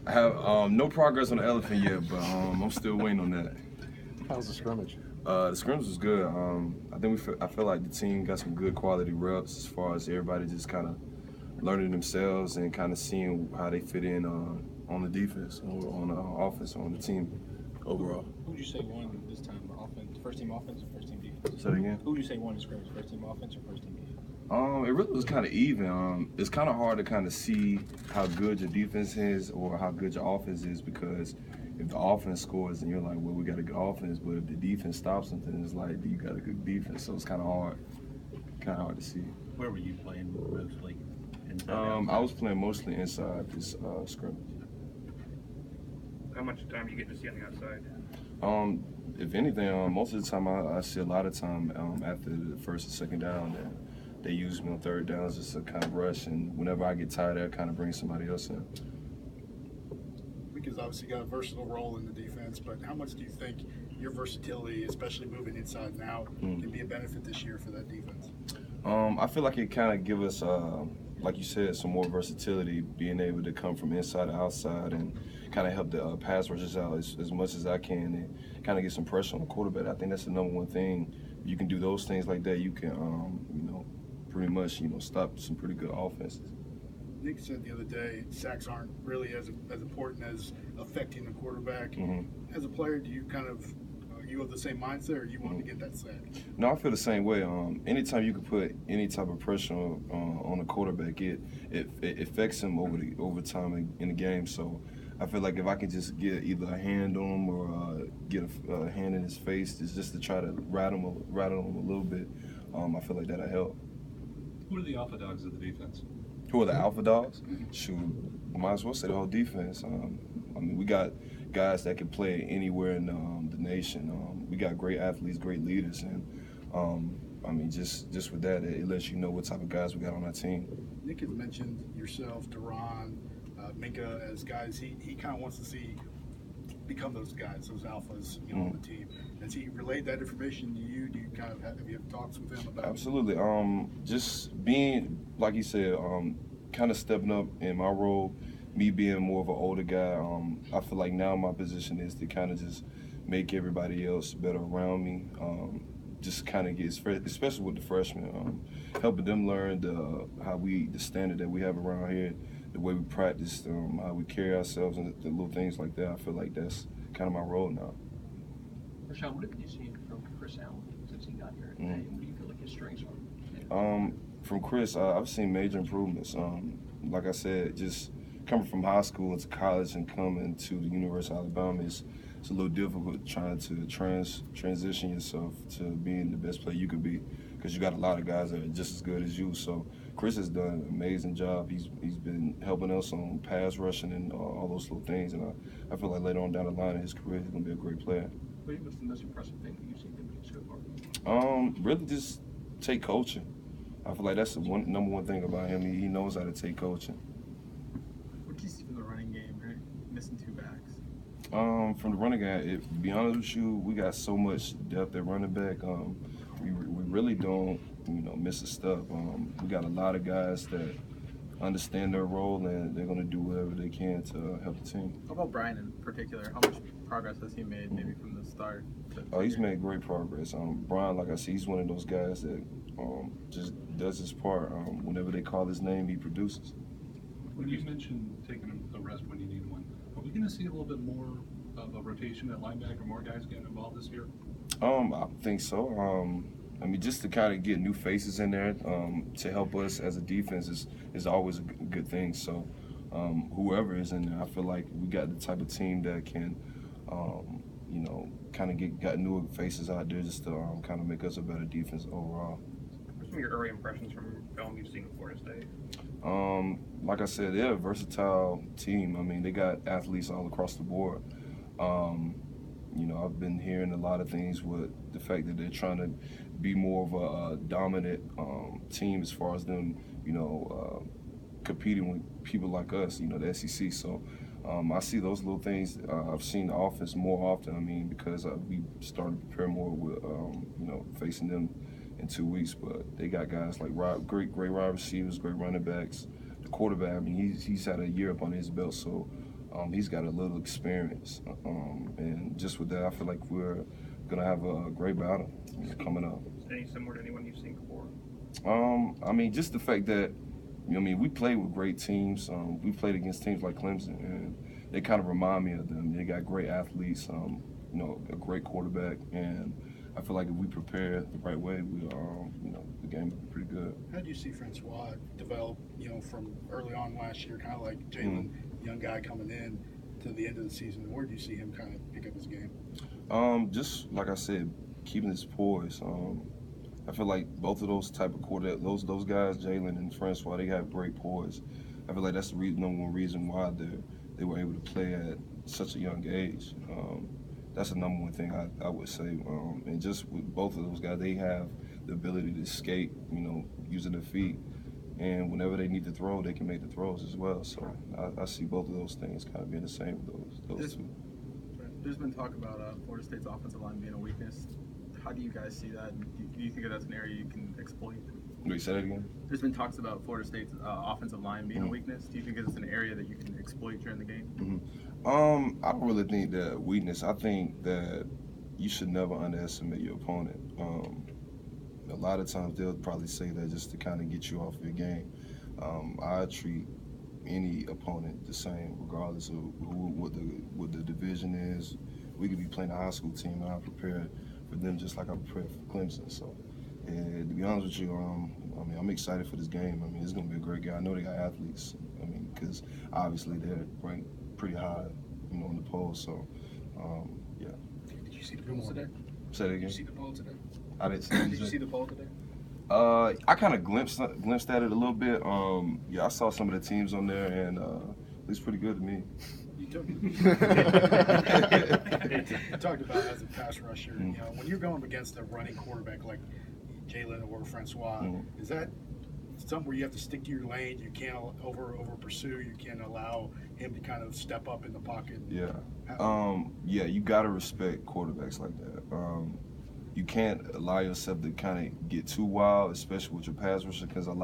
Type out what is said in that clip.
I have no progress on the elephant yet, but I'm still waiting on that. How's the scrimmage? The scrimmage was good. I think I feel like the team got some good quality reps as far as everybody just kind of learning themselves and kind of seeing how they fit in on the defense or on the offense or on the team overall. Who would you say won this time? Offense, first team offense or first team defense? Say that again. Who would you say won the scrimmage? First team offense or first team defense? It really was kind of even. It's kind of hard to kind of see how good your defense is or how good your offense is because if the offense scores and you're like, well, we got a good offense, but if the defense stops something, it's like, you got a good defense. So it's kind of hard to see. Where were you playing mostly? I was playing mostly inside this scrimmage. How much time you get to see on the outside? If anything, most of the time I see a lot of time after the first and second down. And they use me on third downs just to kind of rush, and whenever I get tired, I kind of bring somebody else in. Because obviously you got a versatile role in the defense, but how much do you think your versatility, especially moving inside and out, can be a benefit this year for that defense? I feel like it kind of give us, like you said, some more versatility, being able to come from inside to outside and kind of help the pass rushers out as much as I can and kind of get some pressure on the quarterback. I think that's the number one thing. If you can do those things like that, you can, pretty much, stop some pretty good offenses. Nick said the other day, sacks aren't really as important as affecting the quarterback. Mm-hmm. As a player, do you kind of you have the same mindset, or you want to get that sack? No, I feel the same way. Anytime you can put any type of pressure on a quarterback, it affects him over time in the game. So I feel like if I can just get either a hand on him or get a hand in his face, just to try to rattle him a little bit, I feel like that'll help. Who are the alpha dogs of the defense? Who are the alpha dogs? Shoot, might as well say the whole defense. We got guys that can play anywhere in the nation. We got great athletes, great leaders, and just with that, it lets you know what type of guys we got on our team. Nick has mentioned yourself, Duran, Minka as guys he kind of wants to see become those guys, those alphas, on the team. Has he relayed that information to you? Do you kind of have you have talks with him about? Absolutely. Just being, like you said, kind of stepping up in my role, me being more of an older guy. I feel like now my position is to kind of just make everybody else better around me. Just kind of get, especially with the freshmen, helping them learn the standard that we have around here, the way we practice, how we carry ourselves, and the little things like that. I feel like that's kind of my role now. Rashaan, what have you seen from Chris Allen since he got here today, and what do you feel like his strengths are? From Chris, I've seen major improvements. Like I said, just coming from high school into college and coming to the University of Alabama, it's a little difficult trying to transition yourself to being the best player you could be, because you got a lot of guys that are just as good as you. So Chris has done an amazing job. He's been helping us on pass rushing and all those little things, and I feel like later on down the line in his career, he's going to be a great player. What's the most impressive thing that you've seen him do so far? Really just take coaching. I feel like that's the number one thing about him. He knows how to take coaching. What do you see from the running game, right? Missing two backs. From the running game, to be honest with you, we got so much depth at running back. We really don't, miss a step. We got a lot of guys that understand their role, and they're going to do whatever they can to help the team. How about Brian in particular? How much progress has he made, maybe from the start? He's made great progress. Brian, like I said, he's one of those guys that just does his part. Whenever they call his name, he produces. When you mentioned taking a rest when you need one, are we going to see a little bit more of a rotation at linebacker, more guys getting involved this year? I think so. Just to kind of get new faces in there to help us as a defense is always a good thing. So whoever is in there, I feel like we got the type of team that can, kind of got newer faces out there just to kind of make us a better defense overall. What are some of your early impressions from film you've seen at Florida State? Like I said, they're a versatile team. They got athletes all across the board. I've been hearing a lot of things with the fact that they're trying to be more of a dominant team as far as them, competing with people like us, the SEC. So I see those little things. I've seen the offense more often, because we started to prepare more with, facing them in 2 weeks. But they got guys like great wide receivers, great running backs. The quarterback, he's had a year up on his belt. So He's got a little experience, and just with that, I feel like we're gonna have a great battle coming up. Any similar to anyone you've seen before? I mean, just the fact that, I mean, we played with great teams. We played against teams like Clemson, and they kind of remind me of them. They got great athletes, a great quarterback, and I feel like if we prepare the right way, the game will be pretty good. How do you see Francois develop, from early on last year, kind of like Jalen, young guy coming in to the end of the season? Where do you see him kind of pick up his game? Just like I said, keeping his poise. I feel like both of those type of quarterback, those guys, Jalen and Francois, they have great poise. I feel like that's the number one reason why they were able to play at such a young age. That's the number one thing I would say. And just with both of those guys, they have the ability to skate, using their feet. And whenever they need to throw, they can make the throws as well. So I see both of those things kind of being the same with those two. There's been talk about Florida State's offensive line being a weakness. How do you guys see that? Do you think that's an area you can exploit? Wait, say that again? There's been talks about Florida State's offensive line being a weakness. Do you think it's an area that you can exploit during the game? I don't really think that weakness. I think that you should never underestimate your opponent. A lot of times they'll probably say that just to kind of get you off your game. I treat any opponent the same, regardless of what the division is. We could be playing a high school team, and I prepare for them just like I prepare for Clemson. So, and to be honest with you, I'm excited for this game. I mean, it's gonna be a great game. I know they got athletes. I mean, because obviously they're ranked pretty high, in the polls. So, yeah. Did you see the polls today? Say that again. Did you see the poll today? I didn't see. Did you see the poll today? I kind of glimpsed at it a little bit. Yeah, I saw some of the teams on there, and it looks pretty good to me. You talked about as a pass rusher. When you're going against a running quarterback like Jalen or Francois, is that something where you have to stick to your lane? You can't over pursue. You can't allow him to kind of step up in the pocket. Yeah. Yeah, you gotta respect quarterbacks like that. You can't allow yourself to kind of get too wild, especially with your pass rusher, because a lot.